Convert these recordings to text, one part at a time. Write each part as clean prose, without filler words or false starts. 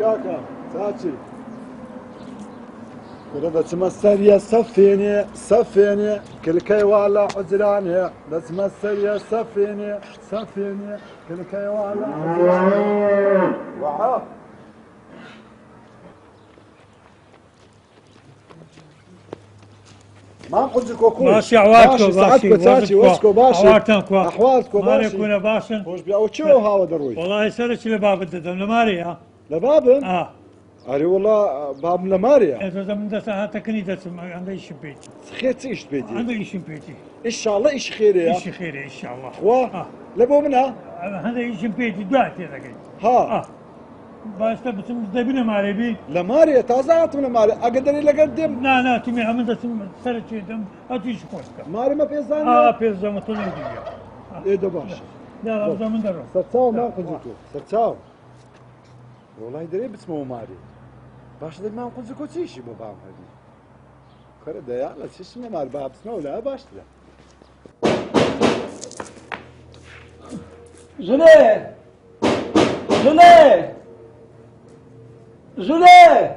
كاكا ساتشي كرة تمثل صفيني صفيني كل كي والا عذراني تمثل صفيني صفيني كل كي والا عذراني وعا ما نقول لكم ماشي عواتكم ساعتكم تاتي واسكو باشي عواتكم احوالكم ماري باشي كنا باشن وش بيعو شو هاو دروي والله سرش لباب الدم لماري ها لبابن اري والله باب لماريا اذا زمن دسها تكني دسم عندي ايش بيتي خير ايش بيتي عندي ايش بيتي ان شاء الله ايش خير يا ايش خير ان شاء الله و لبو منها هذا ايش بيتي دعتي ذاك ها بس بس دبنا ماري بي لماريا تازعت من ماريا اقدر الى قدم لا تمي عمل دسم سرش دم اتيش كوسكا ماري ما في زمان في زمن طلع ايه ده باشا لا زمن درو ستاو ما قلت ستاو والله دري بسمو ماري باش ما نقول لكم تيشي بابا هذه كره يا لا شو اسمه مال باب اسمه لا باش لا زلي زلي زلي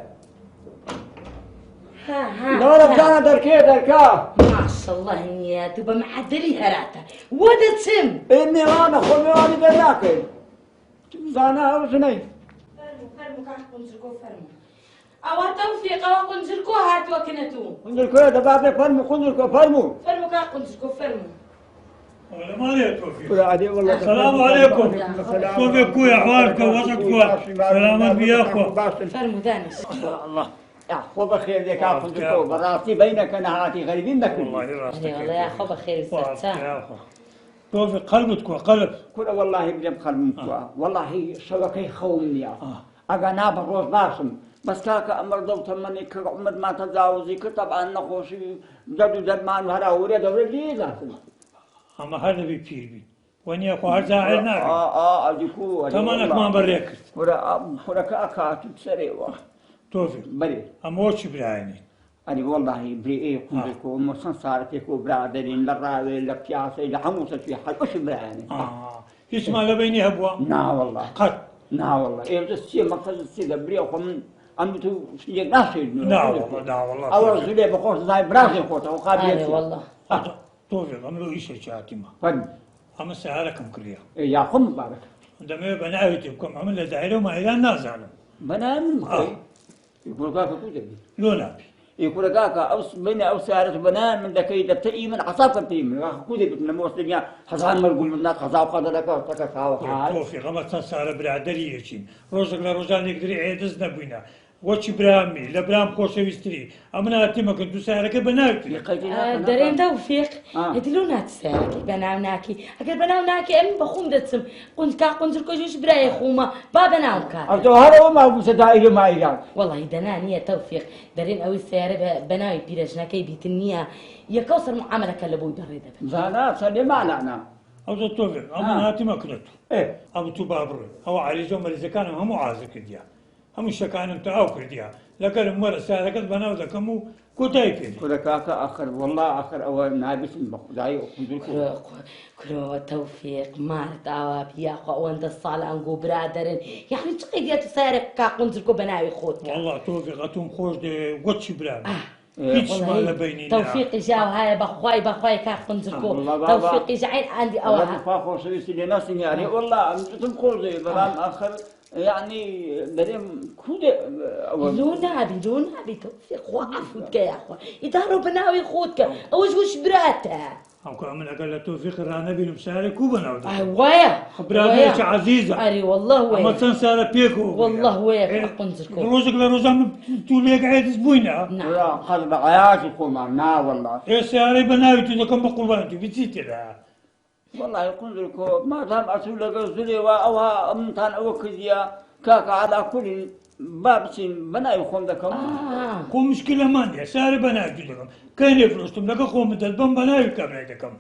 دولة كان دركا ما شاء الله اني تبقى معدلي هراتا ودا تسم اني انا خذ واني بناكل زانا وزني فرمو كاح قنزركو فرمو أو توفيق أو قنزركو هات وكنتو قنزركو يا دبابة فرمو قنزركو فرمو كاح قنزركو فرمو ولا ما لي توفيق السلام عليكم كيفكم يا احوالكم وسطكم سلامات بياكم فرمو دانس الله يا خذ خير ذيك قنزركو براسي بينك نهاتي غريبين لك والله يا خبا خير الساعة توفيق قلبتكم قلب كل والله بجنب قلبك والله شبكي خومني يا أنا بروز باسم بس كاكا أمر دوت مني كعمر ما تجاوزي طبعا نخوشي جد مان وهذا وريد وريد ذاته اما هذا بيبير بي واني اخو هرزاعي نار اجيكو تمانك ما بريكت ورا كاكا تسريوا توفيق بري اما وش برايني أنا والله بري إيه كنتكو مصن صارتكو برادرين للراوي لبياسي لحموسة في حال وش برايني اسمع لبيني هبوا نا والله قد نا والله إيه بس مقصد السيدة بري أخو أنتو شيء ناسي لا والله أول زلي بخوش زي براسي خوته وقابل والله توفيق عملوا ايش شاتمه فن اما سهالكم كريا يا قم بارك عندما بنايتكم عمل دائره وما الى الناس علم بنا من مخي يقول كاكا كوجبي لو نبي يقول كاكا أو بنا أو سارة بنا من ذكي دبتئي من عصاب تيم كوجبي من الموسم حزان مرقول من الناس خزاو قدرك وتكا توفيق اما تصار برادري يشين روزك لروزان يقدر يعيدز نبينا وش برامي لبرام خوشويستري امنا اتي ما كنتو سارك بناكي درين توفيق هدلونات سارك بناوناكي اگر بناوناكي ام بخوم دتسم قنت كا قنزركو جوش براي خوما با بناوكا ارتو هذا ما ابو سدائل ما يجان والله دنانية توفيق درين اوي السيارة بناوي بيرجناكي بيتنية يكوصر معاملة كالبوي دريدة زانا سلم على او توفيق امنا اتي ما كنتو ايه ابو تبابر او عريزو مريزا كانوا هم عازك ديا هم الشكان انت او كرديا لكن مر سالك بناو ذكمو كوتايكي كل كاكا اخر والله اخر اول نابس داي كلو توفيق مارت اوابيا خو وانت الصالة انقو برادرن يعني تقيديا تسارك كا قنزركو بناوي خوتك والله توفيق اتوم خوش دي واتش برام هيتش ما بيني توفيق جاو هاي بخواي كا قنزركو توفيق جاين عندي اوها فاخو سويسي لناس يعني والله انتم خوزي برام اخر يعني بريم كودة لو نابي توفيق وعفوتك يا اخوة يداروا بناوي خوتك اوش براتها او كامل اقل توفيق رانا بين مسارك وبناو ويا خبراتك عزيزة اري والله ويا اما تنسى بيكو والله ويا قنزركو روزك لروزان توليك عيد اسبوعنا لا قلب عياشي خوما نا والله ايه سياري بناوي تلكم بقربانتي بتسيتي لها والله قنزركو ما دام اسول لك زلي واوها امتان او كذيا كاكا على كل باب سين بناي خوم دكم كو مشكلة مانية ساري بناي دكم كاين فلوسكم لك خوم دلبن بناي كامل دكم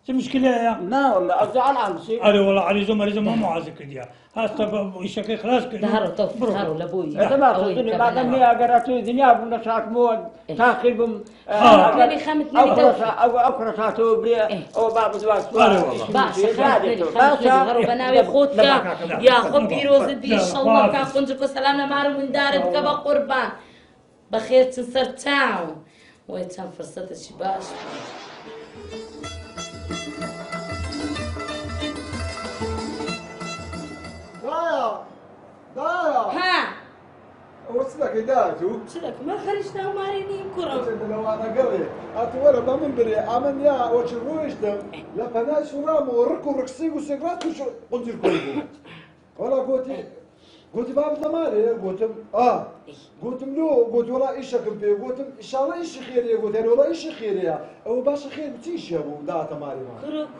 شو المشكلة يا؟ لا والله أزعل عن شيء. أنا والله علي زمر ما معازك ديا. هسه إيشك خلاص كده. دهروا توفيق دهروا لابوي. هذا ما تصير بعد ما قرأتوا الدنيا بنشاط مود تاخذهم. خليني خمت مني توفيق. أو أكرساتوا بري أو بعض الوقت. باشا خمت بناوي خوتك يا خب بيروز دي إن شاء الله كان كنتك سلامنا معهم من دارك كبا قربان بخير تنصر تاعو ويتم فرصة الشباش. ضايع ها وصلك داتو شلك ما خرجنا وماريني كرم لو انا قري اتورا ما من بري امن يا وشرويش دم لا بناش ورام وركو ركسي وسكرات وش قلت لكم ولا قلت باب دماري قلت قلت له قلت والله ايش كبي قلت ان شاء الله ايش خير يا قلت والله ايش خير يا او باش خير بتيش يا ابو داتا ماري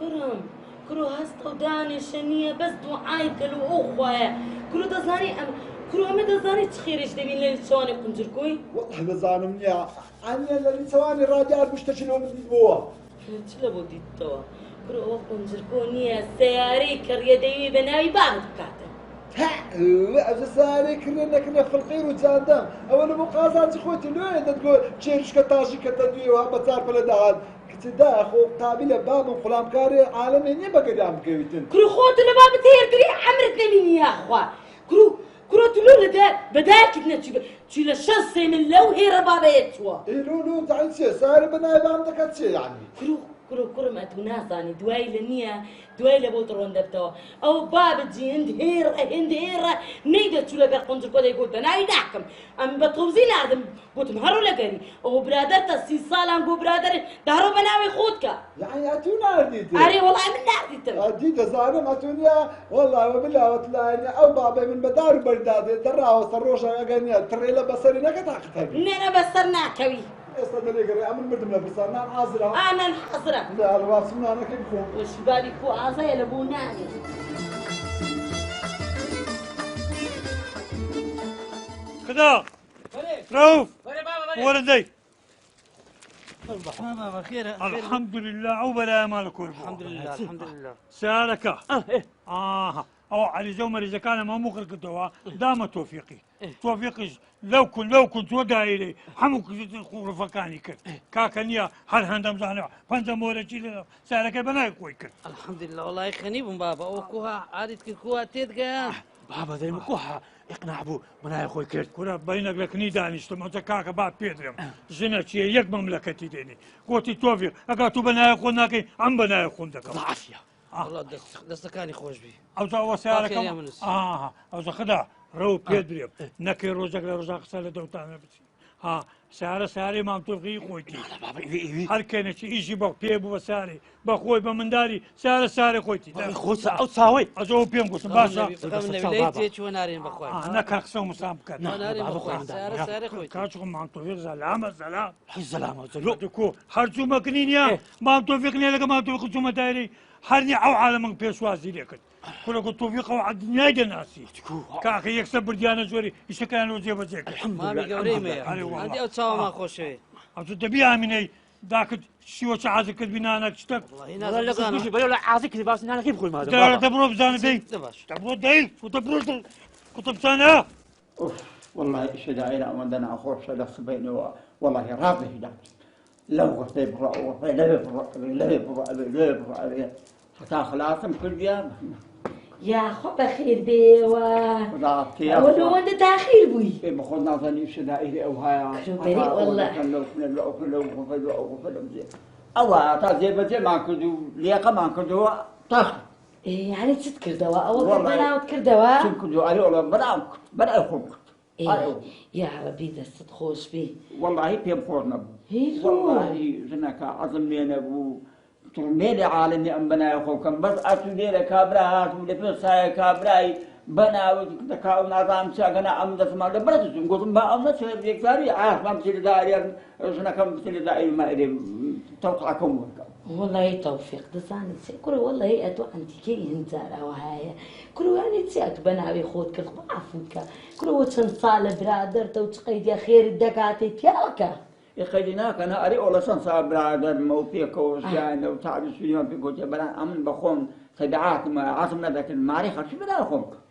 كرم كرو هست وداني شنية بس دعايك الأخوة كرو دزاني كرو أمي دزاني تخيرش تبين لي سواني قنجركوي والله دزانم يا عني اللي سواني راجع مشتشلون من بوا شلا بودي توا كرو قنجركوني سياري كريدي بناوي بعد كاتم ها ساري كنا في القير وتزادم اول مقازات اخوتي لو تقول تشيرش كتاجي كتدوي وها بتعرف لدهان كتدا اخو قابله باب قلام كاري عالمي ني بقدام كيتن كرو خوت لباب تير دري عمرتنا مين يا اخوا كرو تلو لدا بداك تشيل الشخص من لو هي ربابه يتوا لو تعال سي ساري بناي بام دكتشي يعني كرو ما تناساني دواي لنيا دواي لبوترون دبتوا او باب جي هندير نيدا تشولا قرقنجر كودا يقول بناي داكم ام بتوزين ادم بوتمهرو لقري او برادر تسي سالان بو برادر دارو بناوي خودك يعني اتونا رديت اري والله من نارديت اديت زارم اتونيا والله وبالله وتلاقي او بابا من بدار برداد ترى وصروش اغنيا ترى لا بصري نكتاختها نينا بصرنا كوي استدلي قري امن مردم لبسنا حاضره انا الحضره لا الواسمنا انا كيف وش بالك كو عزايا لبوناني كذا رؤوف ولدي بابا خير الحمد لله عوبلا مالكم الحمد لله الحمد لله سالك او علي زومر اذا كان ما مخرج الدواء دام توفيقي توفيقي لو كنت ودايلي حموك رفقاني كاكنيا هل هندم زانع فانزم ولا شيء سالك بناي كويك الحمد لله والله خنيب بابا وكوها عادت كوها تيدك بابا زي مكوها اقنع بو مناي اخوي كرت كنا بينك لك نيداني اشتم انت كاكا بعد بيدرم زنا شيء يك مملكتي ديني قوتي توفيق اقاتو بناي خوناكي عم بناي خوندك ضعفيا والله دستكاني خوش بي او زو سالك او خدا رو بيدرم نكي روزك لروزك سالة دوتانا بتي ساري ما توفيقي خويتي بابا ايوي هر كان شيء يجي بق بيبو وساري بخوي بمنداري ساري خويتي خوت او ساوي ازو بيم قلت باشا ليت شو نارين بخوي انا كرخصو مسامك نارين بخوي ساري خوي كاتشو ما توفيق سلام حي السلامة زلو دكو هرجو مكنينيا ما توفيقني لك ما توفيق جو دايري هرني او عالمك بيسوازي لك كل توفيق وعد نادي ناسي كاخي يكسب برديانا زوري ايش كان له جيب زيك الحمد لله مامي قوري عندي او تساوى ما خوش شوي او تبيها مني ذاك شو عازك بنانك اشتك والله لا لا بلا لا عازك لي باس انا كيف بقول ما دار تبرو بزان دي تبرو دي وتبرو كتب سنه والله ايش داير عندنا اخوش شخص بينه والله راضي هداك لو غطيب رأوه لا يبرأ حتى خلاصم كل يوم يا خو بخير بيوا ولو انت تاخير بوي بخذنا ظني شدائري او هاي شو بريء والله او تعذيب ما كدو ليقه ما كدو تاخ يعني تذكر دواء او بنا وتذكر دواء تذكر دواء والله بنا يخوك يا ربي دست خوش بي والله بيمقورنا والله زنك عظم لنا ابو ترميلي عالمي ام بنا يخوكم بس اتولي كابرا ولي ساي كابراي بنا وتكاو نظام شاغنا ام دسما دبرت قلت ما ام نسير يكاري عارف ما بصير داير زنكم بصير داير ما ادري توقعكم والله توفيق دساني كل والله اتو انت كي انت وهاي كل يعني تسيت بنا بيخوت كل عفوك كل وتن صال برادر تو تقيد يا خير الدكاتي تياك يخليناك أنا أري ولا صنصا برادر موفيك وشيان وتعب السليمان في قوتي بلا أمن بخون تبعات ما عاصمنا ذاك المعرفة شو بلا خونك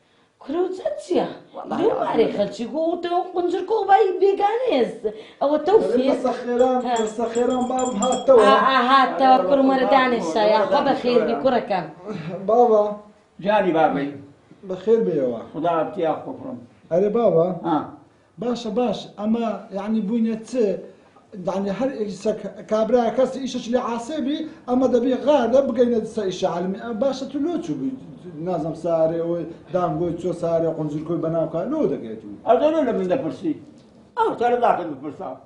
كلو تسيا لو معرفة شي قوت وقنجركو باي بيغانيز أو التوفيق تسخيران باب هاتوا هاتا كل مرة دانش يا خبر خير بكركم بابا جاني بابي بخير بيوا خدا بتي أخوكم أري بابا باش أما يعني بنيت يعني هر كابرا كاس إيش اللي عصبي أما دبي غالب بقينا إيش علمي باش تلوتشو نازم ساري ودام قوي شو ساري وقنزل كوي بناو كانوا دقيتو أظن من دفرسي أو ترى ذاك الفرصة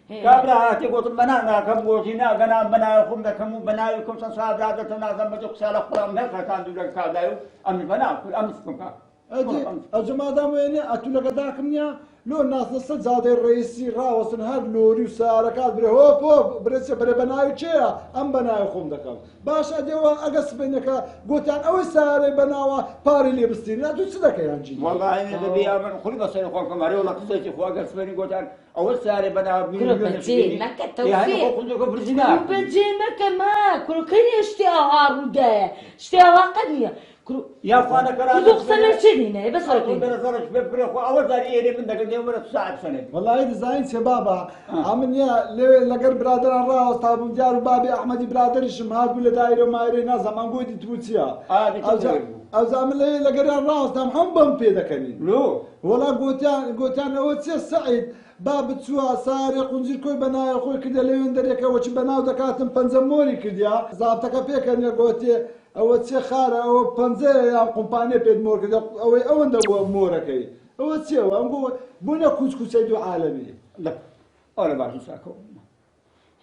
كابرا هاتي قلت بنانا كم قوتينا بنا بناكم كم بناكم صاب رادة نازم بجوك سالك قرام نفسه كان دولك كادايو أمي بناكم أمسكم كا أجي ما دام ويني أتولك داكنيا لو الناس نص زاد الرئيسي راوسن هر لوري وساركات بري هوب بريسي بري بناي تشيا ام بناي خوم دكم باش اديوا اقص بينك قلت انا او ساري بناوا باري لي بستين لا تصدق يا انجي والله انا بدي امن خلي بس اخوكم اري ولا قصتي اخو اقص بيني قلت انا او ساري بناوا كل بجي ما كتوفيق يعني خذ لكم برزينات بجي ما كما كل كان يشتيها هارودة اشتيها قدية يا اخوانا كلام كل خسنا شدينا بس كنت انا صرت بفري اخو اول داري يري منك اليوم ولا ساعه سنه والله ديزاين شبابا عمن يا لقر برادر الراس طاب ديار بابي احمد برادر شمهاد ولا دايره مايري نازم قودي تبوتيا او زعمل لي لقر الراس تام حبم بيدكني لو ولا قوتان اوتسي سعيد باب تسوا ساري قنجر كوي بناي اخوي كده لين دريك وش بناو دكاتم بنزموري كده زابتك بيك انا قوتي او تسي خارة او بنزي يا قمباني بيد مور كده او ندو موركي او تسي وانقول بنا كوسكوس يدو عالمي لا ولا بعد ساكو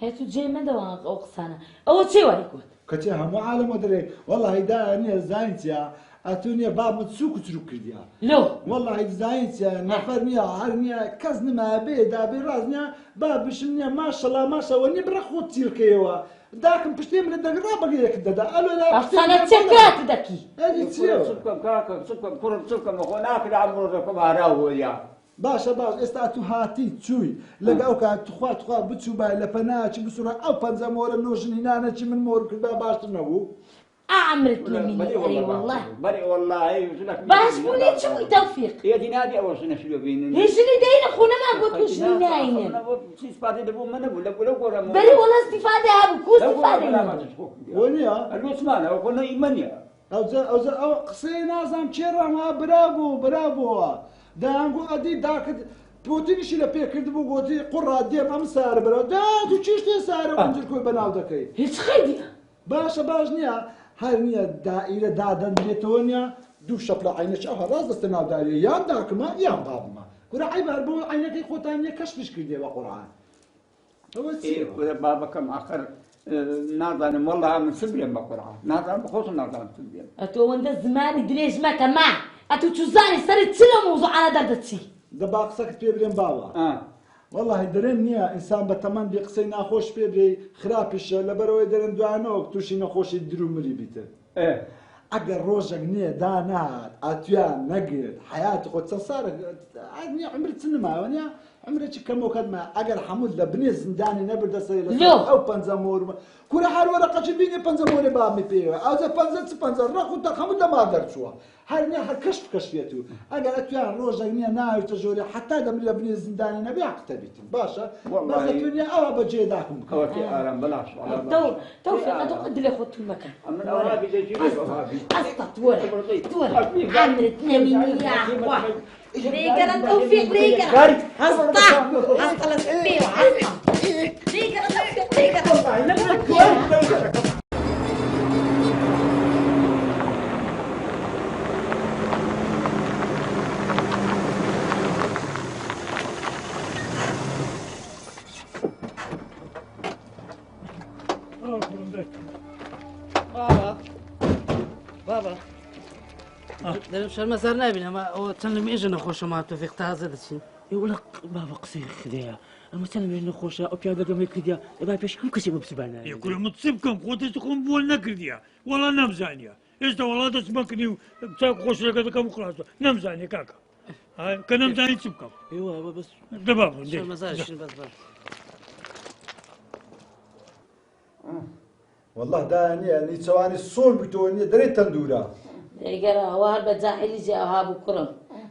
هاتو جاي ما دوان اوقسانا او تسي واريكوت كتيها مو عالم ودري والله دا اني زاينتيا اتوني باب متسوق تروك كديا لو والله زاينتيا نفرنيا عرنيا كزنما بيدا برازنيا باب شنيا ما شاء الله ما شاء الله نبرا خوتي الكيوا داك بشتي من الدقرا بقي كدا قالوا لا اصلا تشكات دكي هذه تسيو سكم كاكا سكم كرم سكم هناك عمركم هراو يا باشا استاتو هاتي تشوي لقاوك تخوا بتشوبا لبنات بسرعه او بنزمور نوجن هنا من مور كدا باش تنو عمرت لمي اي والله بري والله باش بولي شوي توفيق هي دي نادي اول سنه شنو بيننا هي شنو دايره خونا ما قلت له شنو ناين استفاده دبو من ولا برا بري والله استفاده هذا كو استفاده ونيا الوسمان او كنا ايمانيا او قصينا زام تشيرا ما برافو دانغو ادي داك بوتين شي لبي كدبو قوتي قرا ديم ام سار برا دا تو تشتي سار وندير كوي بناو دكاي هيك خدي باش نيا هاي نيا دائره دادن بيتونيا دو شبل عينك اه راس استناو داري يا داك ما يا باب ما كرا عيب اربو عينك خوتانيه كشفش كدي بقران هو سي بابا كم اخر ناظر والله من سبيل بقران ناظر بخصوص ناظر سبيل اتو وند زمان دريج ما كما اتو تشزاني صرت سنه موضوع على دردتي دبا قصك بيبرين بابا والله درين نيا انسان بتمن بيقصي ناخوش بيبري خرابش لبروي درين دوانوك توشي ناخوش يدرو ملي بيته اگر روجك نيا دانات اتيان نقد حياتي خد صار عادني عمري سنما ونيا عمري كم وكد ما اگر حمود لبني زنداني نبرد سيل او بنزامور كل حال ورقه بيني بنزامور بامي بيو او ذا بنزر رخو تا حمود ما درت شو هل هل كشفيته اگر اتيان روجك نيا ناوي تجوري حتى دم لبني زنداني نبي عقتبيت باشا والله الدنيا او بجي داكم اوكي ارام بلاش توفيق ادو قد لي خدت المكان من اوابي زي جيبي اوابي استطول عمرت نميني يا اخوان ريقرا توفيق ريقرا هسطا السبيع هسطا ريقرا توفيق ريقرا بابا دارم شرم زار نبینم ما او تنم ایجن خوش ما توفیق تازه داشتیم يقول بابا قصير خديا المسلم انه خوشا او بيادا قبل كديا يبقى باش كم كسي مبسبانا يقول متصبكم قوتي تكون بول نكرديا والله نمزانيا ايش والله تسمكني بتاك خوش لك كم خلاص نمزانيا كاكا هاي كنمزاني تسبكم ايوه بس دبابا شرم زار شنو بس والله دانية نيتواني الصول بتوني دريت تندورا يقرا هو هالبجاحلي جاء هابو كرم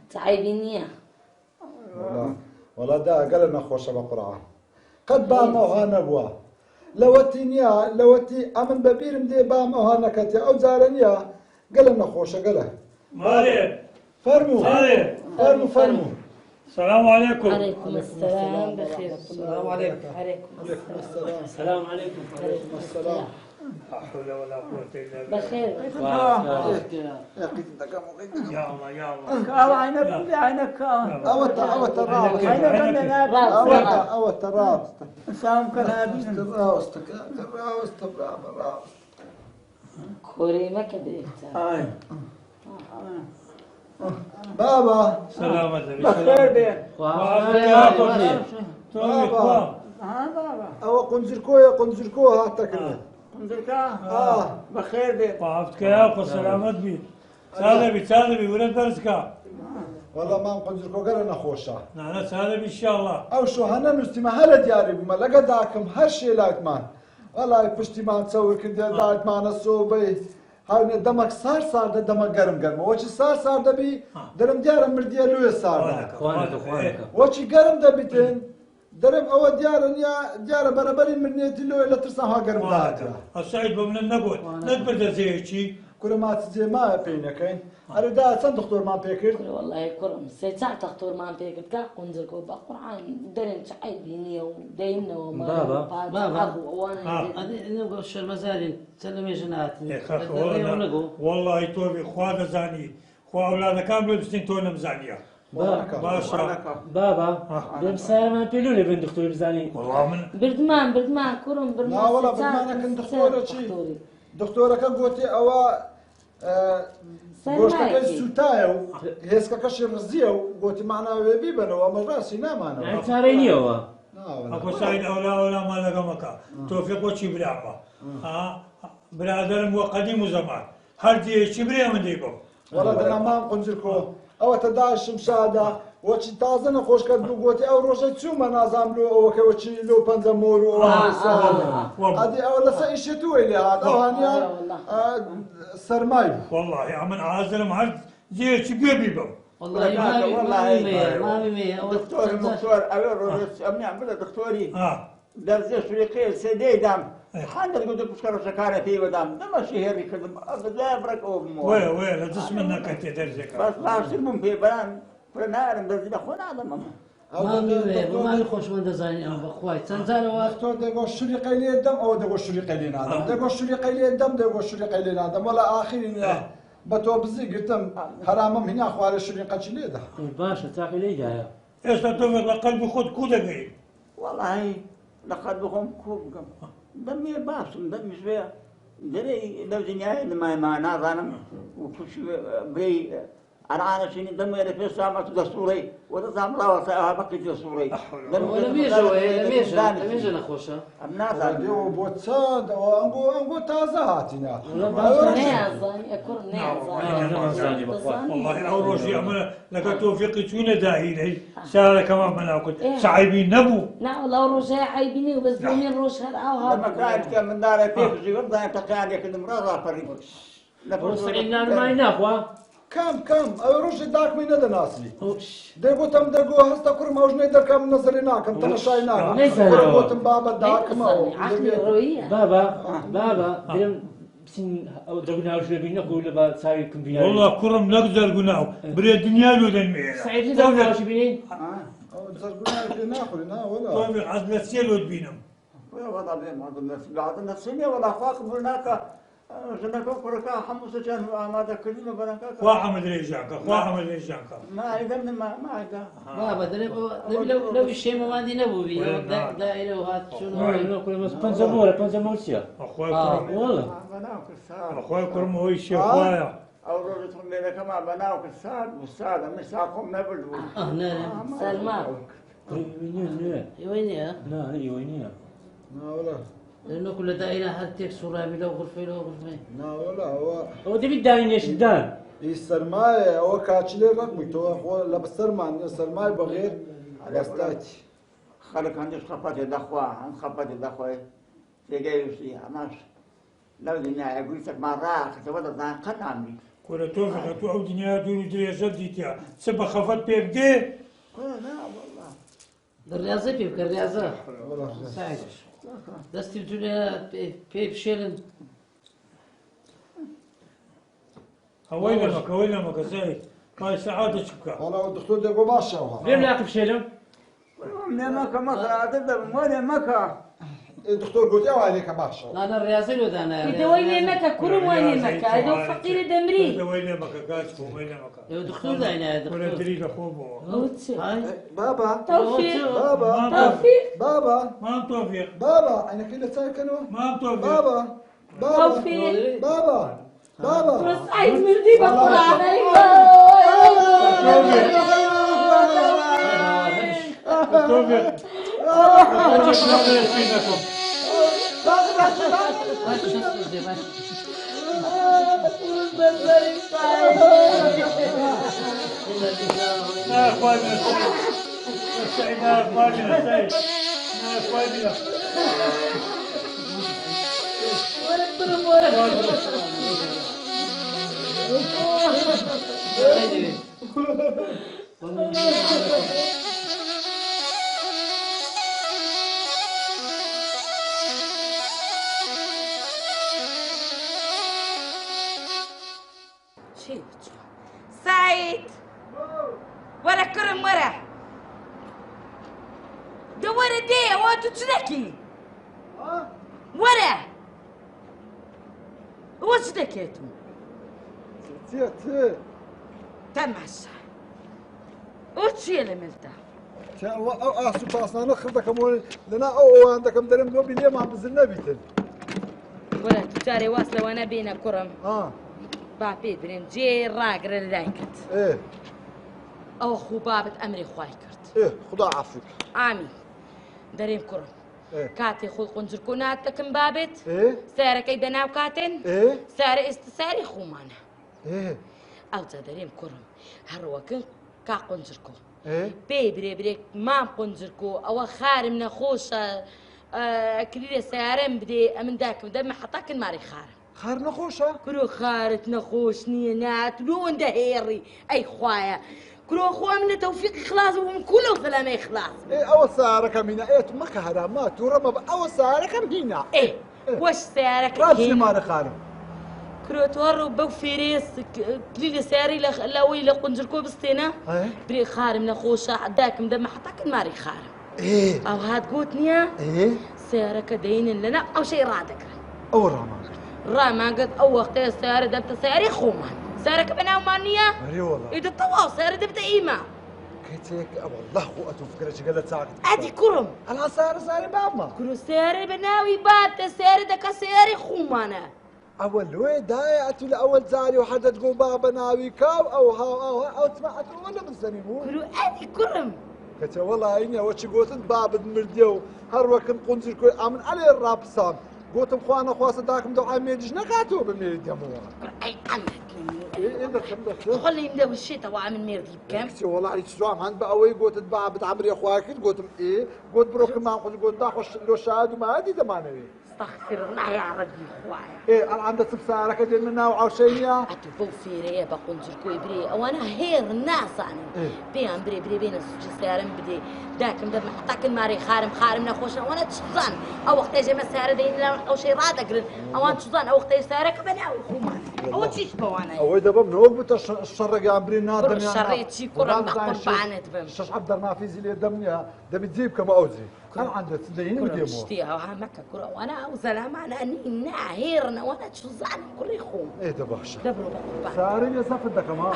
تعيبينيا والله دا قال نخوش بقرعة قد بام وهانا بوا لوتي امن ببير مدي بام وهانا كتي او زارنيا قال نخوش قال مالك فرموا فرموا السلام عليكم. عليكم السلام بخير. السلام عليكم. عليكم السلام. السلام عليكم. عليكم السلام. لا حول ولا قوة إلا بالله. بخير. يا الله يا الله. عينك اوت الرابط اوت الرابط سامك الهابيس الراوست كوري ما كدرت. بابا سلامة لك. بخير بيه بابا او قنزركو هاتك بخير بيه طافت كياك وسلامة بي. سالبي ولد برزكا. والله ما قنزركو قال نخوشة نحن سالبي إن شاء الله. او شو هنا نستمع هلا دياري بما لقى داكم هالشي لايتمان والله بشتي ما نسوي كنت لايتمان الصوبي هاي دمك صار ده دمك قرم وش صار ده بي درم ديار مرديه لوي صار اخوانك وش قرم ده بيتين درم او ديار برابرين مرنيتي لوي لا ترسها قرم ده السعيد بمن النقود نقبل زي شيء كل ما تزي ما بينك أنا دا سن دكتور ما بيكر والله كرم ساعة دكتور ما بيكر كا قنزركو بقرعان درن تعيبيني ودينا وما بابا وانا نقول الشر مزارين سلمي جنات والله توفي خواد زاني خو اولاد كامل بسنين تونا مزانيه بابا دم سلام بيلوني بين دكتور زاني والله من بردمان كرم بردمان لا والله بردمان كان دكتورة شي دكتورة كان قلتي أوا گۆشتەکەی سوتایە و هێزکەکەشی ڕزیە و گوتی معناوێ بیبەنەوە ئەمە ڕاستی نامانەوە چارەی نییەوە ئەکۆ ساید ئەولا لەگەمەکە تۆفیق بۆچی براوە برادرم وە قەدیم و زەمان هەر جێیەکی برێ من دەی بم وەڵا دەنامام قنجرکۆ ئەوە تەداشم شادا وەچی تازە نەخۆش کرد و گوتی ئەو ڕۆژەی چوومە نازام لۆ ئەوەکە وەچی لۆ پەنجە مۆر و ئەدی ئەوە لەسەر ئیشێتوی لێ هات ئەوانیا سەرمای والله من عازلم هەر جێیەکی گوێ بیبم والله ما بمية دكتور أبي روس أمني عم بدأ دكتوري درس سوريقي سيدي دام حنا قلت لك بشكر شكارة فيه ودام ده ماشي هيري كذا لا برك أو وين تسمعنا كنت درسك بس ما سلمهم في بلان فنار درس أخونا هذا ما يخش من دزاني أنا بخواي تنزل دكتور دقوا شري قيلي الدم أو دقوا شري قيلي نادم دقوا شري قيلي الدم دقوا شري قيلي نادم ولا آخرين بتو بزي قلتم حرامم هنا خواري شري قتشلي ده باشا تاكل لي جايه ايش توفيق لقلبي خد كودا قريب والله لقد بهم كوب دمي باسم دمي شوية دري لو زنياي ما نازانم وكل شيء بي أنا شيني دمي في سامة دستوري وتسام الله وسائها بقي دستوري لم يجي نخوشة الناس ديو بوتساد أنقو تازة هاتنا نازاني أكون نازاني والله أول شيء أمنا لك توفيقي تونا داهيني سارة كمان مناكل سعيبين نبو لا والله روجا عيبيني وبس بمين روج هالعوها لما كانت من دار فيك زيور ضايع تقعد يكن مرة فريق وصلنا ما ينافوا كم أو روش داك من هذا ناسي دقو تم دقو هستا كل ما وجني دركم نظرنا كم تنشاينا دقو تم بابا داك ما عقلي روية بابا دم سين أو درجنا وش بينا قول با ساي كمبيان والله كرم نقدر قناو بري الدنيا لو دنيا سعيد درجنا وش بينين أو درجنا في ناخذنا ولا توفيق عزلة سيلو بينهم وضع بين هذا الناس بعد النفسية ولا خاق برناك جنك كركا حمص كان ما ذكرني برناك واحد ريجاكا ما إذا ما إذا بابا لو الشيء ما عندي نبوي دائرة وهات شنو كل ما بنزمورسيا أخوي والله بناوك الساد أخوي كرم هو الشيء أخويا أو رجل لنا كما بناوك الساد والساد مساقهم نبلو نعم سلمان يويني لا يويني لا ولا لأنه كل دائرة حتى صورة بلو غرفة لا ولا هو دي بداين يا شدان السرماية هو كاتشلي رقمي تو هو لبس سرمان السرماية بغير بستاتي خلق عندي خبات الدخوة عن خبات الدخوة تجي يسي أناش لو دنيا يقولك مرة كتبت ذا قنامي كورة توفيق تو أو دنيا دور دري جديتها سبا خفت بيك دي لا والله الرياضة بيبقى الرياضة سعيد دستي الدنيا بيب شيلن هوينمك زايد هاي سعادة شكا والله الدكتور ده يقول باشا وها ليه لا تفشلهم؟ من مكة مكة تبدأ من مكة الدكتور قلت يا عليك باشا أنا الرياضة ولا أنا إذا وين مكة كرم وين مكة هذا فقير دمري وينمك كاشفو وينمك يا دكتور ده هنا كورة دكتور دريقة خوبو هاي بابا توفيق بابا توفيق بابا ما توفيق بابا انا كده ساكنه ما توفيق بابا بابا توفيق بابا بابا بس عايز مردي بقران توفيق يا اخواننا سعيد يا اخواننا سعيد يا اخواننا سعيد ورا كرم ورا دور دي وانتو تشنكي ورا وش دكيتو تي تماشى وش اللي ملتا سبحان نخذك مول لنا او عندك مدرم نوبي ليه ما بزلنا بيتن ولا تجاري واصله وانا بينا كرم اه بابي برين جي راقر اللايكت ايه او اخو بابت امري خوايكرت ايه خدا عافيك امين دريم كرم ايه كاتي خذ قنجر كونات تكن بابت ايه سارة كيدا ناو كاتن ايه سارة استساري خومانا ايه او تدريم كرم هروكن كا قنجركو ايه بيبري بريك ما قنجركو او خارم نخوشة كليلة سارم بدي امن داك دم حطاكن ماري خارم خير نخوشة كرو خارت نخوش نينات لون دهيري اي خوايا كرو خوا من توفيق خلاص ومن كله ظلام خلاص ايه اول ساعة كمينا ايه تمك هرامات ورمى اول ساعة كمينا ايه وش سارك راسي ماري خارم كرو تورو بو فيريس كليلة ساري لاوي لقنجركو بستينا ايه بري خارم نخوشة داك مدم حطاكن ماري خارم ايه او هاد قوتنيا ايه سارك دين لنا او شي رادك اول رامات راما قد او وقت سارة دبت ساري خومان سارك بناو مانيا اي والله اذا طواو سارة دبت ايما كيتك والله خواتو فكرة قالت ساعة ادي كرم انا ساري بابا كرو سارة بناوي بات سارة دكا ساري خومانا اول وين دايعت اول زاري وحدا تقول بابا ناوي كاو او هاو او سمعت ولا بالزنيمو كرو ادي كرم كتا والله اني وش قلت باب مرديو هر وقت قنزل كل امن علي الرابسان قلت اخوانا خواص داكم دو عميدش نقاتو بميرد يا مو اي عمك ايه دخل خلي يمداو الشتا وعامل ميرد كام كتي والله عليك سوام عند بقوي قلت باب عمري اخواك قلت ايه قلت بروك ما قلت داخل لو شاد وما هادي زمانه استغفر الله يا ربي خوايا ايه انا عندك سبسارة كدير منها وعوشية اتبو فيري بقنجر كوي بري وانا هير الناس انا بيان بري بين السجي سارم بدي داكم دم حطاك الماري خارم نخوش وانا تشطان او وقت اجي مسار دين او شي رادق او انا تشطان او وقت سارك بناوي خومان او تشيش بوانا او اذا بم نوقف الشر يا عمري نادم كل شريتي كرم قربانت بم شش عبد ما في زي دمني دم تجيب كما اوزي انا عندي تدين كرم وديمو تشتيها وها مكة كرم وانا او زلام انا اني هيرنا وانا تشزان كل خوم ايه ده باشا دبروا بقربان ساري يا زفت ده كمان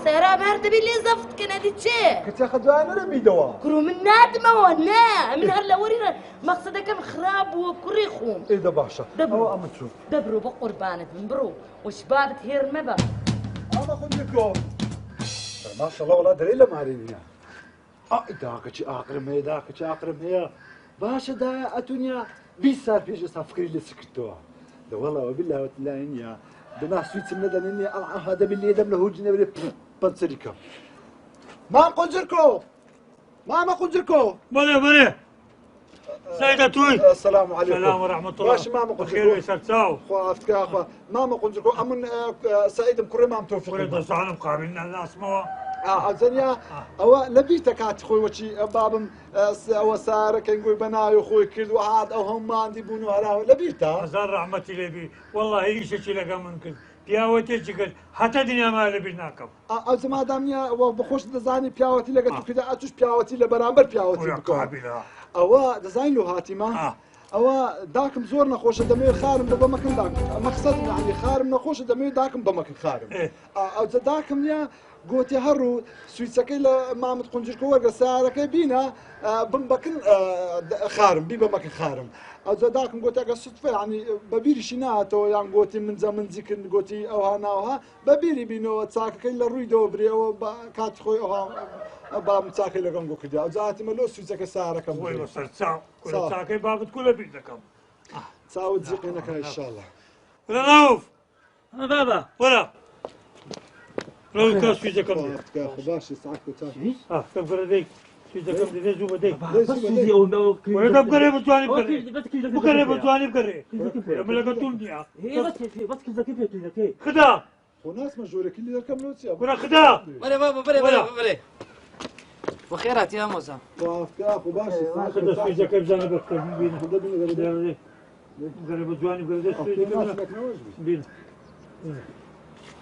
سارة مرد باللي زفت كنا دي تشي كنت ياخذ انا رمي دواء كرو من نادمة ونا من هلا ورينا مقصدة كم خراب وكري خوم ايه ده باشا دبروا. او اما تشوف دبروا بقربانة بنبرو وشباب تهير مبا انا خذ لكم ما شاء الله والله دليل ما علينا داك شي اقرم هي داك شي اقرم هي باشا دا اتونيا بيسار فيش فكري اللي سكتوها ده والله وبالله وتلا اني بناس سويت سندا اني هذا باللي دم له جنب بنسريكا ما قنجركو ما قنجركو بله سيدة توي السلام عليكم. السلام ورحمة الله. باش ماما قلت بخير ويسرتاو. خوافتك يا أخوة. ماما قلت لكم أمن سعيد مكرم عم توفيق. ولد صار مقابلنا الناس موا. زنيا أو لبيتك هات خوي وشي بابم أو سارة كان يقول بناي خوي كل واحد أو هم ما عندي بونو هلا لبيتها. زار رحمتي لبي والله إيش شيء لقى منكم. پیاوەتی چکرد هەتا دنیاما لەبیر ناکەم ئەو مادامیە بەخۆش دەزانی پیاوەتی لەگەڵ توکدا ئەتوش پیاوەتی لە بەرامبەر پیاوەتی بکە ئەوە دەزانین لە هاتیمە ئەوە داکم زۆر نەخۆشە دەمەوێت خارم بە بەمەکەن داکم مەقسەد یعنی خارم نەخۆشە دەمەوێت داکم بەمەکەن خارم ئەو داکم نیە گوتی هەڕوو سویچەکەی لە مامت قونجرکە وەرگە سارەکەی بینە بمبەکن خارم بی بەمەکەن خارم ئەو داکم گوتەکە سوتفە ینی بەبیریشی ناتەوە یان گوتی منجە منجیکن گوتی ئەوها ناوها بەبیری بینەوە چاکەکەی لە ڕوویدەوە برێەوە کاتی خۆی ئەوها بام چاکەی لەگەم گۆ کردیا جاتیمە لۆ سویچەکە سارەکەم سەر چاکەی بابت کو لەبیر دەکەم چاوت جیقینەکە ئینشاءالله ڕەوف بابا وەرە ڕەوی کە سویچەکەم باشی ساعت کەم گەرەدەی سویچەکەم دەدێ زوو بەدەی وەرە بگەڕێ بتوانی بگەڕێ بتوانی بگەڕێ ئەمە لەگەڵ توم نییە خدا خۆناسمە ژۆرەکی لێ دەکەم لۆ چیە وەرە خدا بەرێ بابا بەرێ بەخێراتی ئامۆزا باشی سویچەکە بزانە بەکەم بینە گەرە بە جوانی گەرەدە بینە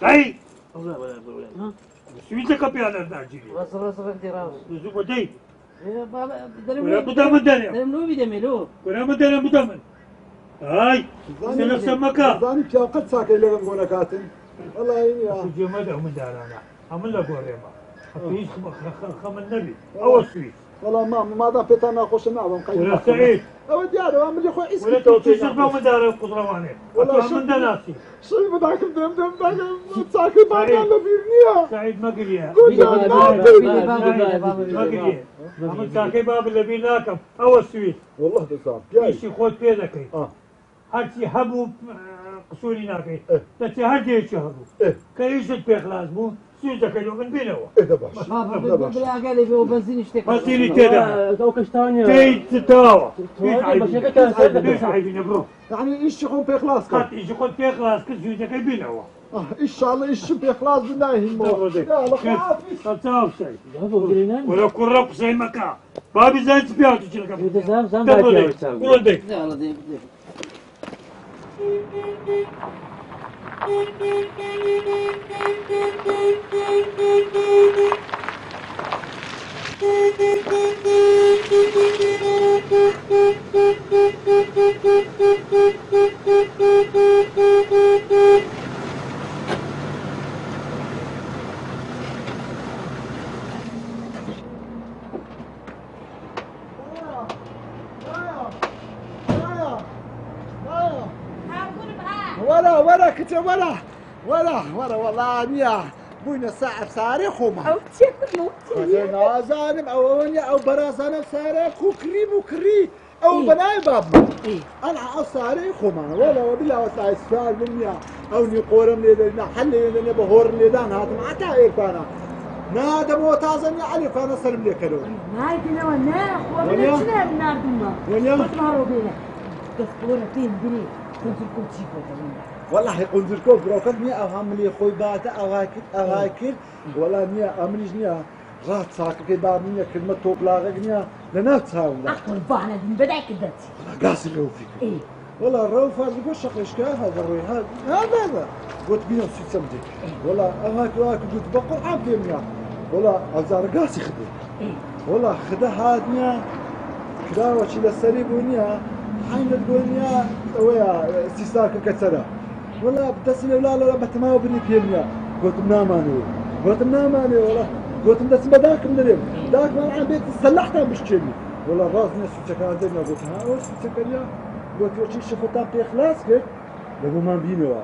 دای سویچەکە پیانە ناگیری زوو بەدەی بدە من دەرێ وەرە من دەرێ بدە من ئای سەلەفسە مەکە زانی پیاوقەت چاکەی لەگەم بۆ نەکاتن جێمەدە من دارانە ئەمن لە گۆڕێمە هیچ خەمن نەبی ئەوە سوی والله ماذا بيتنا ناقوش نعم ولا سعيد او دياري وعمل لي خويا ولا توتيش من دار القدرواني ولا من دناسي شي بداك دم تساكي بعد على بيرنيا سعيد ما قليا ما قليا عمل ساكي باب اللي بيناكم او السويس والله تصاب شي خوت بينك هرشي هبو قصوري ناكي تتي هرجي شهبو كيشت بيخ لازمو سويتك اليوم بينوا ايه باش بابا قال لي بنزين اشتكى بنزين كذا توكش ثانية تي تتاوى يعني ايش يكون في اخلاص قد ايش يكون في اخلاص كل سويتك بينوا ان شاء الله ايش في اخلاص بالله يلا تتاوى شيء ولا كل رب زي مكان بابي زين تبيعه تجيلك زام باكي قول ديك يلا ديك ولا كنت ولا والله نيا بوينا ساعة ساري خوما أو تشكر أنا زانم أو ونيا أو برازانا ساري كري أو بناي بابا أنا أو ساري خوما ولا وبلا وساعة سار منيا أو نقورم لنا حل لنا بهور لنا هذا ما تعرف أنا نادى موتازني علي فأنا سلم لي كلو ما يدنا ونا ولا شنو بنادم ولا ما هو بينا تذكرون فين بني كنت لكم تشيكوا والله قنزركو بروكت مية أو عملي خوي باتا أو هاكل ولا مية عملي جنيا رات ساكك باب مية كلمة توب لاغك مية لنفس هاولا أخطر بانا دين بدأك داتي والله قاسي اللي هو فيك إيه والله الروف هذا يقول شقل إشكال هذا الروي هذا قلت بيهم سيد سمدك والله أهاك قلت بقول عبد مية والله أزار قاسي خدي إيه والله خدا هاد مية كدا وشي للسريب ونيا حين الدنيا ويا سيساك كترة والله بتسمي لا بتماو بني فيلميا قلت مناماني والله قلت بس بداك مدري داك ما عم بيت سلحتها مش كيمي والله راس ناس سكان عندنا قلت ها وش سكان قلت وش شفتها في خلاص كيف لو ما بينوا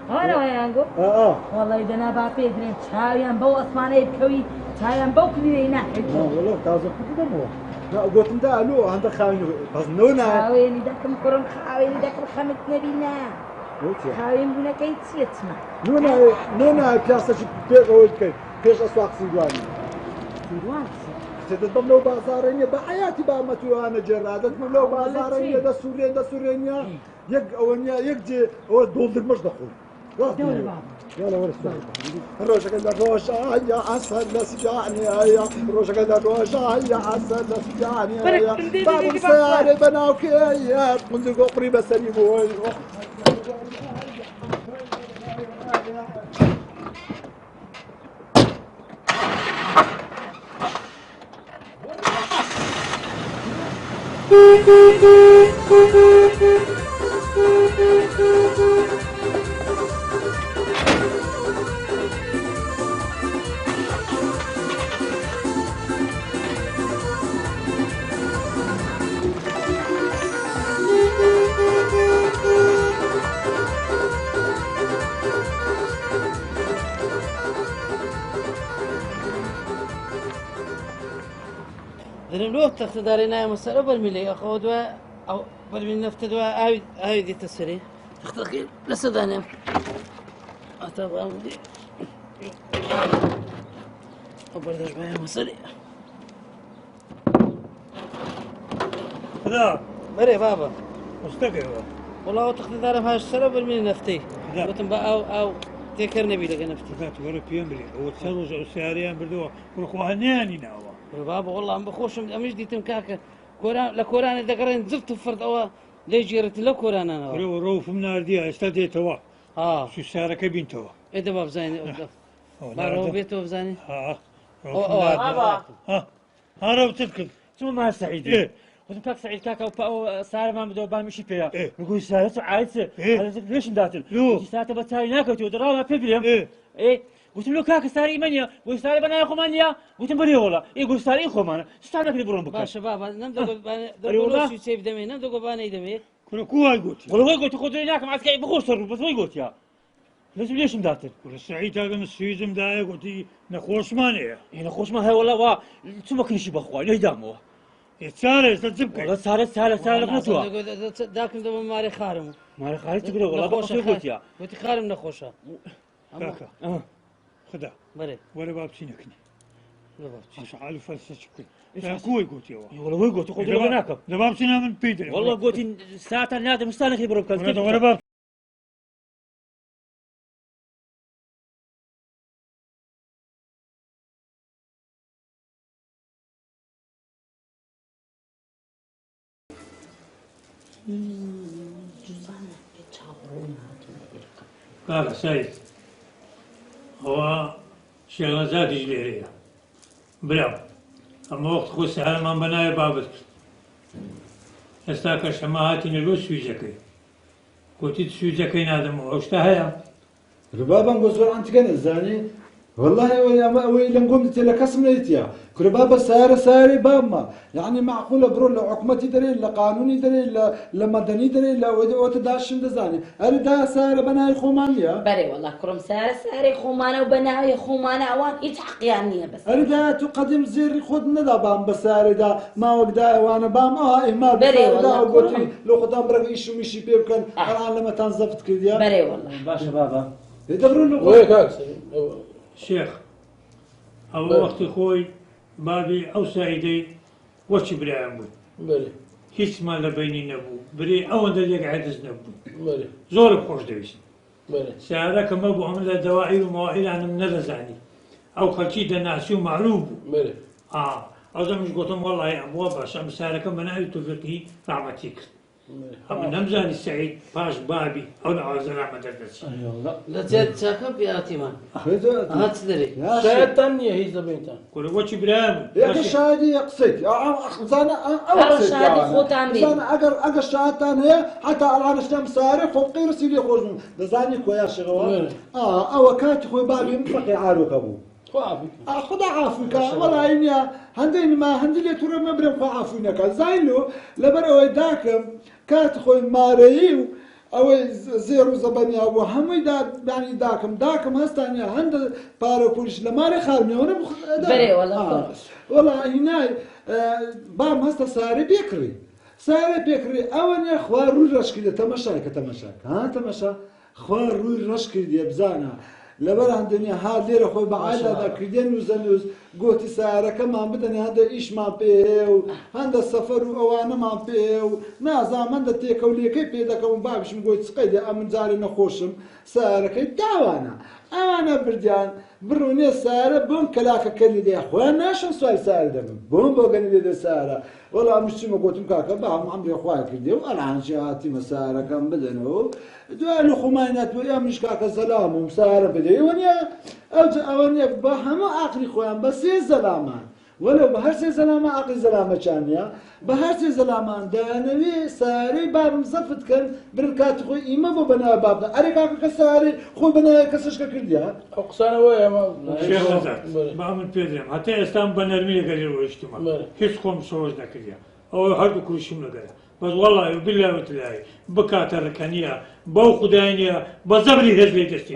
هلا يا انجو والله اذا انا بعطيه درين شايان بو اسماني بكوي شايان بو كلينا والله تازه كده مو لا قلت انت الو عندك خاين بس نونا خاويني داك مكرم خاويني داك الخمس نبينا خاوين بنا كي تسمع نونا بياسة بيغ كيف أسواق سيدواني دەبم لەو بازارێنە بە حیاتی بامەتوانە جێرا دەبم لەو بازارێنە دەسوورێنە یەک ئەوەنیا یەک جێ ئەوە دۆڵدرمەش دەخۆن ڕۆژەکە لە ڕۆژایە ئەسەر لە سجانەیە ڕۆژەکە لە ڕۆژایە ئەسەر لە سجانەیە بابم سیارێ بەناوکەیە قندر گۆقڕی بەسەری بۆی دەرم لۆ تەختەداری نایە مەسەرە بەرمیلەی ئەخەوە دوای ئەو بەرمی نەفتە دوای ئاوی دیتە سەری تەختەکەی لەسەدانێم ئاتا بامدی ئەو بەردەش بایە مەسەری خدا بەرێ بابە مستەکەوە وڵاو تەختەدارم هاش سەرە بەرمیلی نەفتەی گوتم بە ئاو تێکەر نەبی لەگە نەفتی خدا وەرە پێم بێ ئەوە چەند ڕۆژ ئەو سیاریان بردەوە بڕخواهێنیانی ناوە بابە وەڵام بەخۆشم ئەمەش دیتم کاکە لە کۆرانە دەگەڕێن جفت و فرد ئەوە دەیگێڕێت لە کۆرانانەوە ڕێوە ڕۆفم نردیە ئێستا دێتەوە سوسارەکە بینتەوە ئێدە با بزانێ بارەوە بێتەوە بزانێ هەرە بچت کرد شو ما سعيد وانت كاك سعيد كاكا وباو سارة ما بدو بان مشي فيها يقول سارة عايزة ليش نداتل سارة بتاعي ناكل ودراما بيبليم ايه قلت له كاكا ساري مانيا قلت ساري بنا يا خمانيا قلت بري والله يقول ساري خمانه استعمل كده برون بكره باشا بابا نمدق دقول شو سيف دمي نمدق باني دمي كل كواي قلت والله قلت خذ هناك معك بخور صرف بس ما قلت يا لازم ليش مداتل كل سعيد هذا من السيزم دايق قلت نخوش مانيا هنا خوش ما هي والله وا شو ما كل شيء بخوا ليه دامه سارة تزبك والله سارة نتوى داكم دم ماري خارم ماري خارج تقول والله بخوش قلت يا قلت خارم نخوشها كاكا خدا بري ولا بابسي نكني لا بابسي مش عارف فلسفة شكل لا كوي قلت يا والله قلت خذ له هناك ده بابسي من بيدر والله قلت ساعة نادي مستانك يبرب كذا ولا باب قال سيد هو شغلات جليرية بلا أما وقت خو سهل ما بناي بابك استاك شماهاتي نلو سويجكي قلت سويجكي نادم واشتهيا ربابا قصور أنت كان الزاني والله ويلم قمت لك اسميتيا كربابا ساري بابما يعني معقوله برو لحكومتي دري لقانوني دري لمدني دري وتداشم دزاني اريدا ساري بناي خومانيا بري والله كرم ساري خومانه وبناي خومانه اوان يتحق يعني بس اريدا تقدم زير خد ندا بام بساري دا ما وقدا وانا بام ما بري والله قلت لو خدام برك ايشو مشي بيبكن الان لما تنزفت كذا بري والله باشا بابا يدبروا له وياك شيخ أو وقت خوي بابي أو سعيدي وش بري عمو بله هيش ما لبيني نبو بري أو اللي يقعد نبو بله زور بخوش دويس بله سعادك ما بو عمل دواعي ومواعيل عن منرزاني أو خلشي دناسي ومعلوب بله أظن مش قلتهم والله يا أبو باش أم سعادك من أي توفيقي رحمتك أما نمزاني السعيد باش بابي أو نعوز رحمة الدرس لا زاد ساكب يا تيمان هات تدري شايتان هي زبينتان كل وش برام يا أخي شادي قصيت زانا أول شادي خوت عمري زانا أجر شاتان هي حتى الآن شنام ساري فوقي رسيلي خوزن زاني كويا شغوان أو كانت خوي بابي مفقي عاروك أبو خدا عافيك والله إني هندين ما هندلي ترى ما برم خو عافينك زايلو لبرو داكم كانت خوي ماريو أو زيرو زبانيا أبو حمي يعني داكم هستانيا هند بارو بولش لماري خارمي وانا بري والله والله هنا بام هستا ساري بيكري أولا خوار روي رشكي تمشاك ها تمشا خوار روي رشكي بزانا لەبەران دنیا ها لێرە خۆی بەعادادا کردێن و زەنووز گۆتی سارەکەمان بدەنێ هەندە ئیشمان پێ و هەندە سەفەر و ئەوانەمان پێ و نازان هەندە تێکەولیەکەی پێ دەکەم و بابشم گۆی چقەی دێ ئەمن جارێ نەخۆشم سارەکەی داوانە ئەوانە بردیان بڕونێ سارە بۆم کەلاکەکەلی دێ خۆیان ناشم سوای سارە دەبم بۆم بۆ گەنی دێ سارە وەڵام مشتمە گوتم کاکە بام ئەمرێ خوای کردێ و ئەلانشی هاتیمە سارەکەم بدەنەوە دوای لە خۆمای ناتوە ئەمش کاکە زەلام و سارە بدەی وەنیە ئەوە نیە بە هەموو عاقلی خۆیان بە سێ زەلامان وەلو بە هەر سێ زەلامە عاقلی زەلامەچانیە بە هەر سێ زەلامان دەیانەوێ سارەی بابم زەفت کەن برن کاتی خۆی ئیمە بۆ بەناوە بابدا ئەرێ کاکە کە سارەی خۆی بەناوە کەسشکە کردیا ئەو قسانەوەیە شێخ با من پێ دێم هەتا ئێستان بە نەرمی لەگەری ڕۆیشتمە هیچ خۆم سۆز نەکردیا ئەوە هەردوو کوشم لەگەرە بەس وەڵی بالله وتلای بکاتە ڕکەنیە بەو خودای نییە بە زەبری هێز لێ دەستی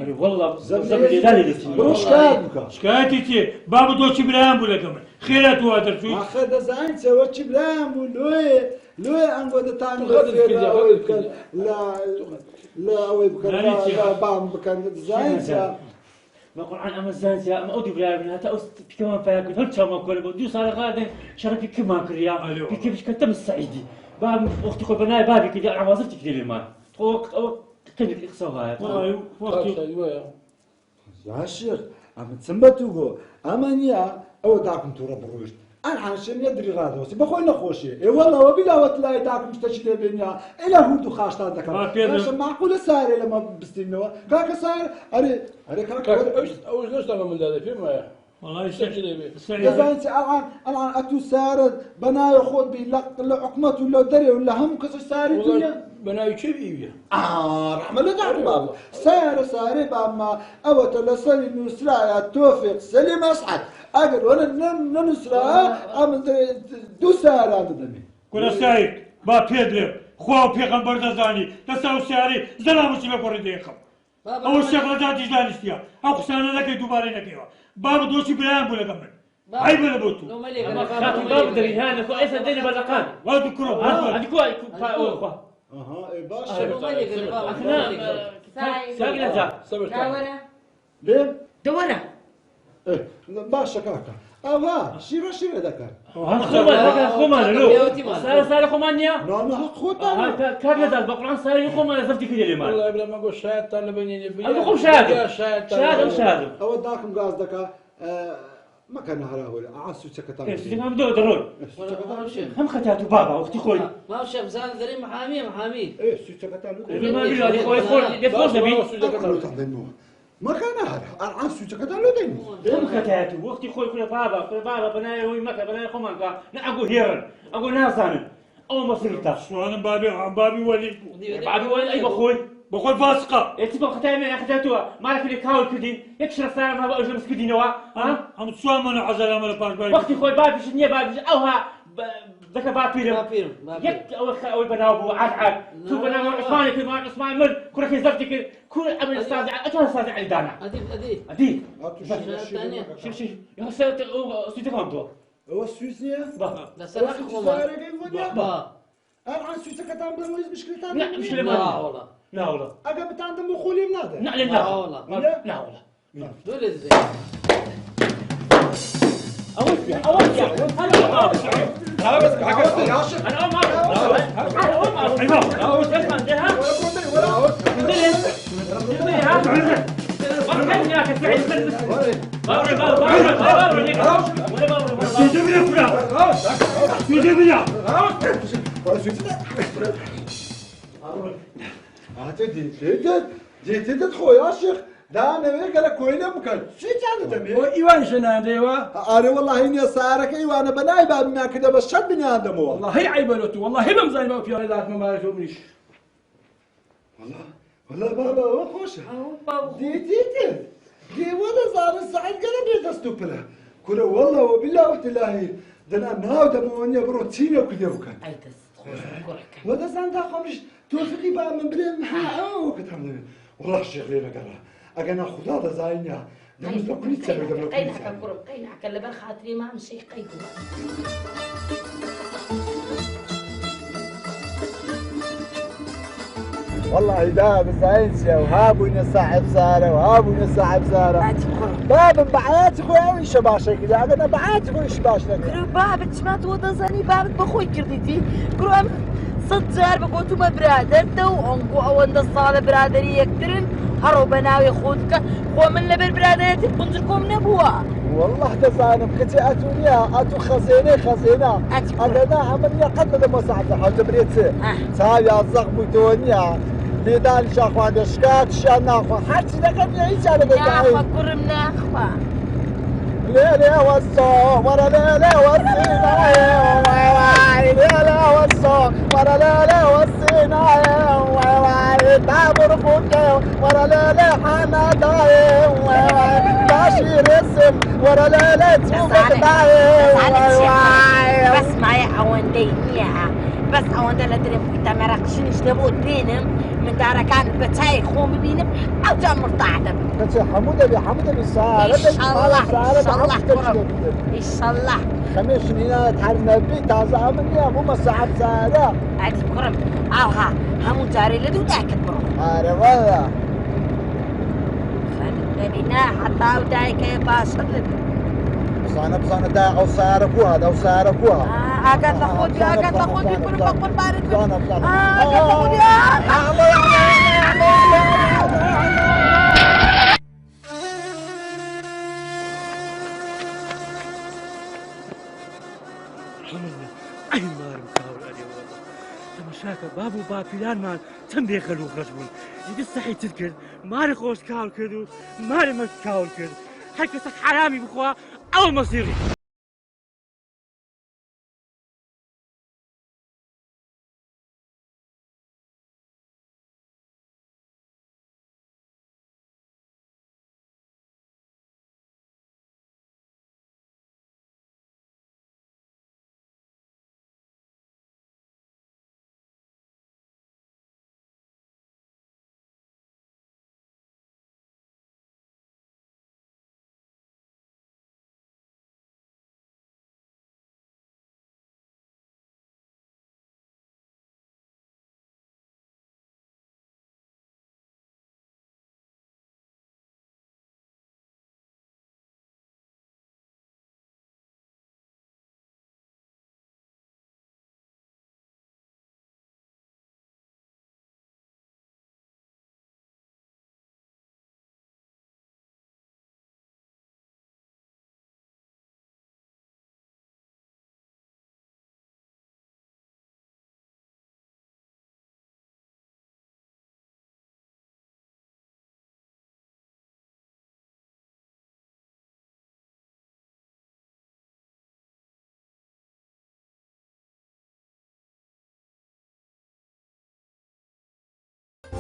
شکایەتی تێ با بدۆ چی برایان بوو لەگە من خێرا تووا دەرچووی ئاخە دەزانین چەوە چی برایان بوو لۆیە ئەنگۆ دەتان لە ئەوەی بکەن بام بکەن دەزانین ما قرآن أما الزانسيا أما أودي بلا من هتا أست بكمان فياكل هل شام كل بدو صار غادي شرفي كمان كريا بكيفش كتم السعيدي باب أختي خو بناي بابي كذا عوازل تكذب ما توك أو كيف يقصوها وقتی يا شيخ ئەمە چەمبەتو بۆ ئەمە نییە ئەوە داکم تووڕە بڕۆیشت ئەحاشم یەدری ڕادەوەسی بەخۆی نەخۆشیە ئێوەڵەوە بیلاوەت لای داکم شتەچی لێبێنیا ئێلا هوت و خاشتان دەکەم معقولە سارێ لەمە بستینەوە کاکە سار ئەرێ کاکە ئەوش نەشتانە منداڵێ پێم وایە دەزانیت ئەڵان ئەتوو سارت بەناوی خۆت بی لە حکومەت و لە دەرێ و لە هەموو کەسە ساری دنیا بەناوی چێ بیویە ڕەحمە لە داڕ بابە سارێ بامە ئەوەتە لەسەری نووسرایە تۆفێق سەلی مەسعەد ئەگەر وەنە نەنووسرا ئەمە دوو سارا دەدەمێ کورە سعید با پێ درێ خوا و پێغەمبەر دەزانی دەستا و سیاری زەلامەچی لە گۆڕی دەیەکەم ئەوە شێخ لە جاتی دانیشتیە ئەو قسانە نەکەی دووبارەی نەکەیەوە باب دۆچی برایان بوو لەگە من عیب لە بۆ تو خاتم باب دري هذا كو أيسا دني بلقان وا دوکڕۆ هذه كو باشە بێم دەوەرە باشە کاکە ئەوا شیرە دەکەن خۆمانە لۆ سارە خۆمان نییە خۆتان کار نەدات بە قورئان ساری خۆمانە زەفتی کردێ لێمان والله بلا ما قول شاهدتان لبنيني خۆم شادم ئەوە داکم گاز دەکا مەکە نەهراوەرە ئاسو چەکەتان سوودەکەم دەڕۆی هەم خەتات و بابا وەختی خۆی ماوشە بزان دەری محامی محامی سوچەکەتان مەکە نەهرا ئەڵان سوچەکەتان لۆ دەین هەم خەتات و وەختی خۆی کورە بابا بەنایەوەی مەکە بەنای خۆمان کە نە ئەگۆ هێرن ئەگۆ نازانن ئەوە مەسڵیتە سوانم بابی وەلی ئەی بەخۆی بەخۆی فاسقە اتفاق خەتای من خەتاتوە مالەکەی کاول کردین یەک شرەسارم هەبە ئەوژە بس کردینەوە ئەم سوامەنە عەزەلامە لە پاشباری وەختی خۆی بابیش نییە بابیش ئەوها دەکە باپیرم یەک ئەوەی بەناو بوو عاد تو بەناو عوسمانی کردمان عوسمان مرد کوڕەکەی زەفتی کرد کوور ئەمن ئەستاذ ئەتوان ئەستاذ عەلیدانە ئەدی سویتەکەم تۆ ئەوە سویس نییە لەسەر ئەڵان سویسەکەتان بڵۆیز بشکتان ناوڵە ئەگە بتاندم بۆ خۆلیم نادە ناوڵە دولێ دزێ جێتێتت خۆی عاشق دانەوێ گەلە کۆینە بکەن چی چانە دەبێ ئیوان شەنادەوە ئارێ وەڵاهی نییە سارەکە ئیوانە بەنای بابمیان کردە بە شەد بنیان دەمەوە والله عیبەلۆت والله بەمزانی بە پیاڵی داتمە مارەتەوە منیش والله بابا ئەوە خۆشە دێتێتر دێوە دەزانن سەعید گەلە بێ دەست و پلە کورە وەڵەوە بیلاوەتی لاهیر دەنا ناو دەمەوە نییە بڕۆ چینە کردێ بکەن وە دەزان داخۆمیش تۆفقی با من برێن ئەوەکەت هەم دەبێت والله شێخ لێ لەگەڵا ئەگەر ناخدا دەزانینە دەمز لە کولی چاوێ دەم لە کولی چاوێ قەیناکە لەبەر خاتری مام شەی قەید والله داب زاينسيا وهابوني صاحب سارة وهابوني صاحب سارة باب بعات خويا وش باشا كذا أنا بعات خويا وش باشا كرو بابت ما توضى زاني بابت بخوي كرديتي كرو أم صد جار بقولتو ما برادر تو أنكو أوند الصالة برادري يكترن هرو بناوي خودك خو من لبر برادريتي بنزلكم نبوها والله تزانم كتي أتونيا أتو خزينة أنا عملية قد ما صعدة حاجة بريتي سايا الزغم تونيا ليدان شاخوان دشكات شاناخوا حتى لقد يعيش على يا أخوة كرمنا أخوة ليلة والصوم ورا ليلة والسيناء ليلة والصوم ورا ليلة والسيناء تعبر فوق ورا ليلة حناداي ماشي رسم ورا ليلة توبك بس معي أوندينيها بس أوند لا دري في تمرقشنش لبود بينهم من دارا كان بتاعي خوم بينهم أو جامر طاعدم بس حمودة بسارة إن شاء الله خميس هنا تحرنا بي تازع مني مو مساعد سارة عادي كرم أوها همو جاري لدو داكت برو عارف والله خلنا حتى وداي كيف باشر بصانة دا أو ساركوها دا أو ساركوها أقل لخودي كل بقول بارد بصانة أقل لخودي أي مار مكاول عليه والله تمشاكا بابو بابيلان مان تنبي خلوه رجل يدي الصحي تذكر ماري خوش كاول كدو ماري ما كاول كدو حكتك حرامي بخوا أو مصيري